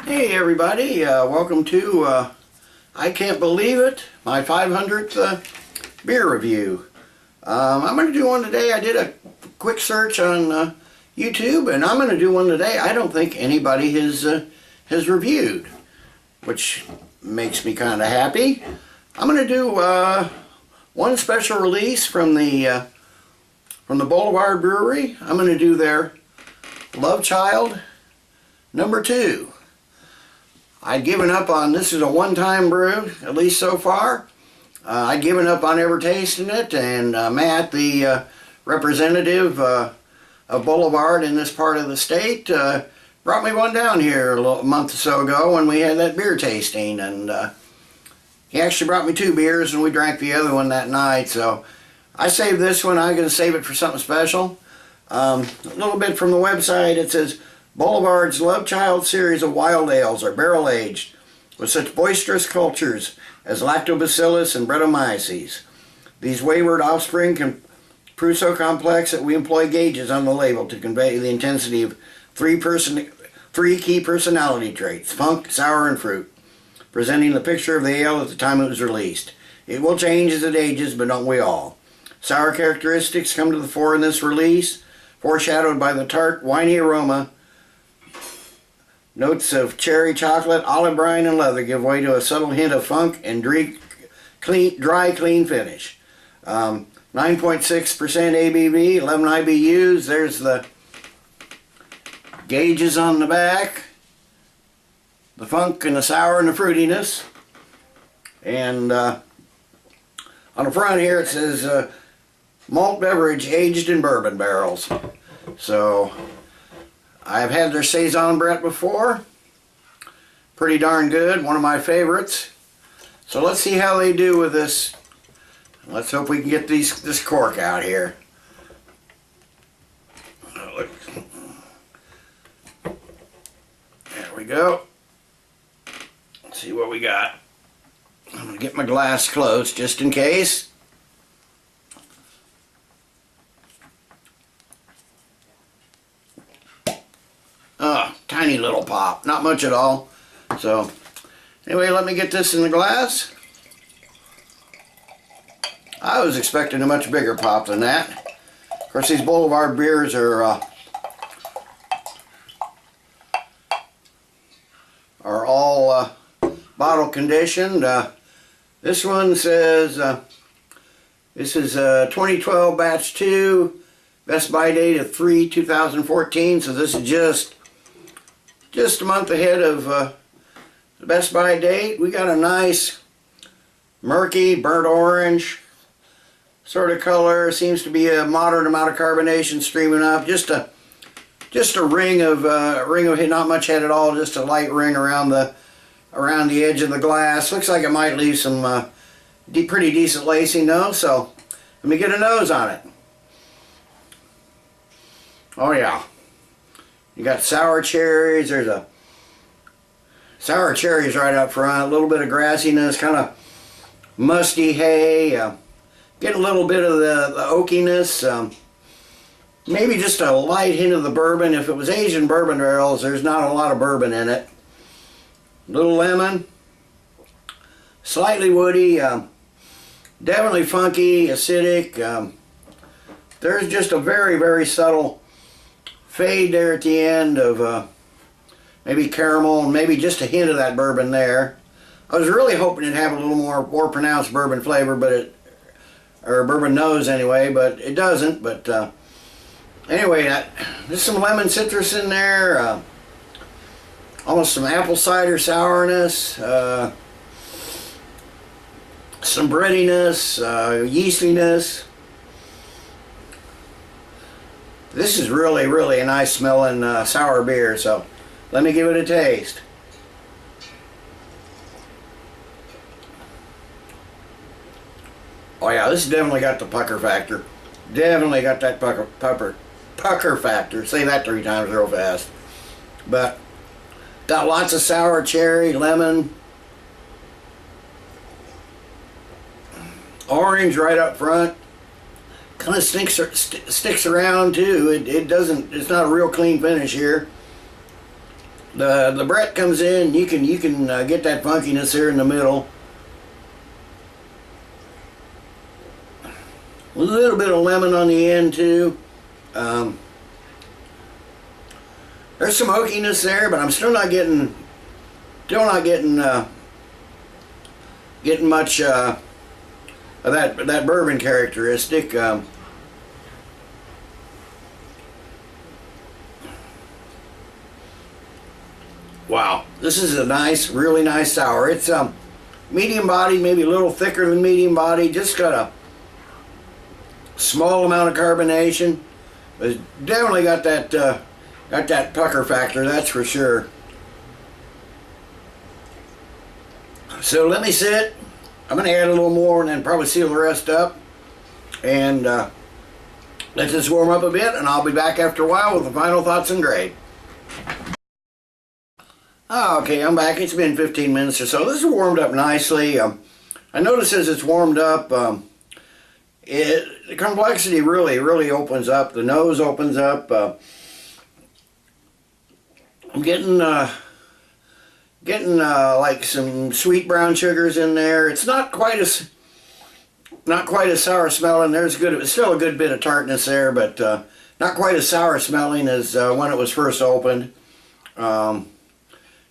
Hey everybody, welcome to, I can't believe it, my 500th beer review. I'm going to do one today. I did a quick search on YouTube, and I'm going to do one today I don't think anybody has reviewed, which makes me kind of happy. I'm going to do one special release from the Boulevard Brewery. I'm going to do their Love Child number 2. I'd given up on, this is a one-time brew, at least so far. I'd given up on ever tasting it, and Matt, the representative of Boulevard in this part of the state, brought me one down here a month or so ago when we had that beer tasting, and he actually brought me 2 beers, and we drank the other one that night. So I saved this one. I'm going to save it for something special. A little bit from the website. It says, Boulevard's Love Child series of wild ales are barrel-aged with such boisterous cultures as Lactobaccillus and Brettanomyces. These wayward offspring can prove so complex that we employ gauges on the label to convey the intensity of three key personality traits: funk, sour, and fruit, presenting the picture of the ale at the time it was released. It will change as it ages, but don't we all? Sour characteristics come to the fore in this release, foreshadowed by the tart, winey aroma. Notes of cherry, chocolate, olive brine, and leather give way to a subtle hint of funk and dry, clean finish. 9.6% ABV, 11 IBUs. There's the gauges on the back. The funk and the sour and the fruitiness. And on the front here it says malt beverage aged in bourbon barrels. So I've had their Saison Brett before. Pretty darn good. One of my favorites. So let's see how they do with this. Let's hope we can get this cork out here. There we go. Let's see what we got. I'm going to get my glass close just in case. Tiny little pop, not much at all. So anyway, let me get this in the glass. I was expecting a much bigger pop than that. Of course, these Boulevard beers are all bottle conditioned. This one says this is 2012 batch 2, best by date of 3/2014. So this is just a month ahead of the best by date. We got a nice murky burnt orange sort of color. Seems to be a moderate amount of carbonation streaming up. Just a ring of not much head at all. Just a light ring around the edge of the glass. Looks like it might leave some pretty decent lacing though. So let me get a nose on it. Oh yeah. You got sour cherries. There's a sour cherries right up front. A little bit of grassiness, kind of musty hay. Get a little bit of the oakiness. Maybe just a light hint of the bourbon. If it was Asian bourbon barrels, there's not a lot of bourbon in it. Little lemon. Slightly woody. Definitely funky, acidic. There's just a very, very subtle fade there at the end of maybe caramel and maybe just a hint of that bourbon there. I was really hoping it'd have a little more pronounced bourbon flavor, but or bourbon nose anyway, but it doesn't. But anyway, there's some lemon citrus in there, almost some apple cider sourness, some breadiness, yeastiness. This is really, really a nice smelling sour beer, so let me give it a taste. Oh yeah, this has definitely got the pucker factor. Definitely got that pucker factor. Say that 3 times real fast. But got lots of sour cherry, lemon, orange right up front. Kind of sticks around too. It doesn't. It's not a real clean finish here. the Brett comes in, you can get that funkiness there in the middle. A little bit of lemon on the end too. There's some oakiness there, but I'm still not getting much of that bourbon characteristic. Wow, this is a nice, really nice sour. It's medium body, maybe a little thicker than medium body. Just got a small amount of carbonation, but it's definitely got that pucker factor. That's for sure. So let me sit. I'm going to add a little more and then probably seal the rest up, and let this warm up a bit, and I'll be back after a while with the final thoughts and grade. Okay, I'm back. It's been 15 minutes or so. This is warmed up nicely. I notice as it's warmed up, the complexity really opens up. The nose opens up. I'm getting like some sweet brown sugars in there. It's not quite as sour smelling. It's still a good bit of tartness there, but not quite as sour smelling as when it was first opened.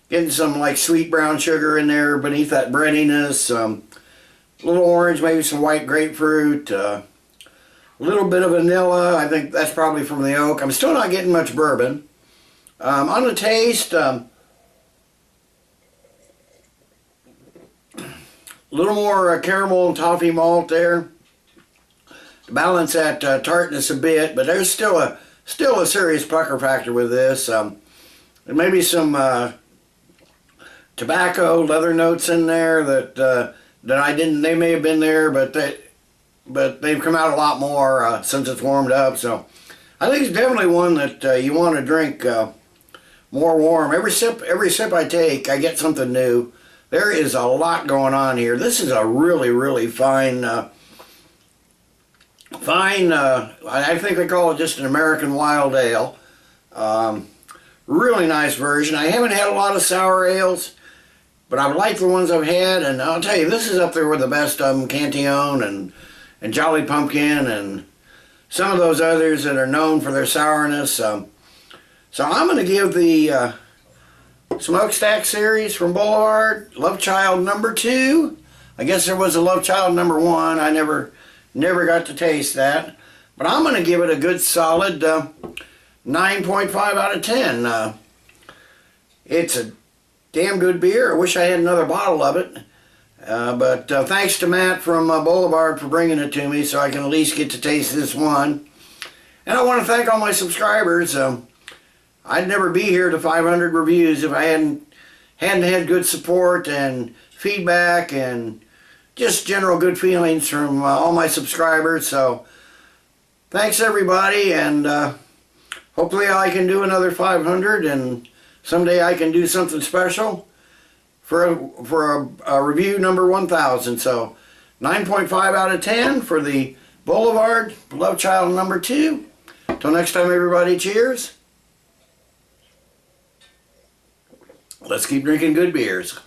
Getting some like sweet brown sugar in there beneath that breadiness. A little orange, maybe some white grapefruit. A little bit of vanilla. I think that's probably from the oak. I'm still not getting much bourbon. On the taste, a little more caramel and toffee malt there to balance that tartness a bit, but there's still a serious pucker factor with this. There may be some tobacco, leather notes in there that I didn't. They may have been there, but they've come out a lot more since it's warmed up. So I think it's definitely one that you want to drink more warm. Every sip I take, I get something new. There is a lot going on here. This is a really fine. I think they call it just an American Wild Ale. Really nice version. I haven't had a lot of sour ales, but I've liked the ones I've had, and I'll tell you, this is up there with the best of them. Cantillon and Jolly Pumpkin and some of those others that are known for their sourness. So I'm going to give the Smokestack series from Boulevard Love Child number 2. I guess there was a Love Child number 1. I never got to taste that, but I'm going to give it a good solid 9.5 out of 10. It's a damn good beer. I wish I had another bottle of it. But thanks to Matt from Boulevard for bringing it to me so I can at least get to taste this one. And I want to thank all my subscribers. I'd never be here to 500 reviews if I hadn't had good support and feedback and just general good feelings from all my subscribers. So thanks everybody, and hopefully I can do another 500, and someday I can do something special for a review number 1000. So 9.5 out of 10 for the Boulevard Love Child number 2. Till next time everybody, cheers. Let's keep drinking good beers.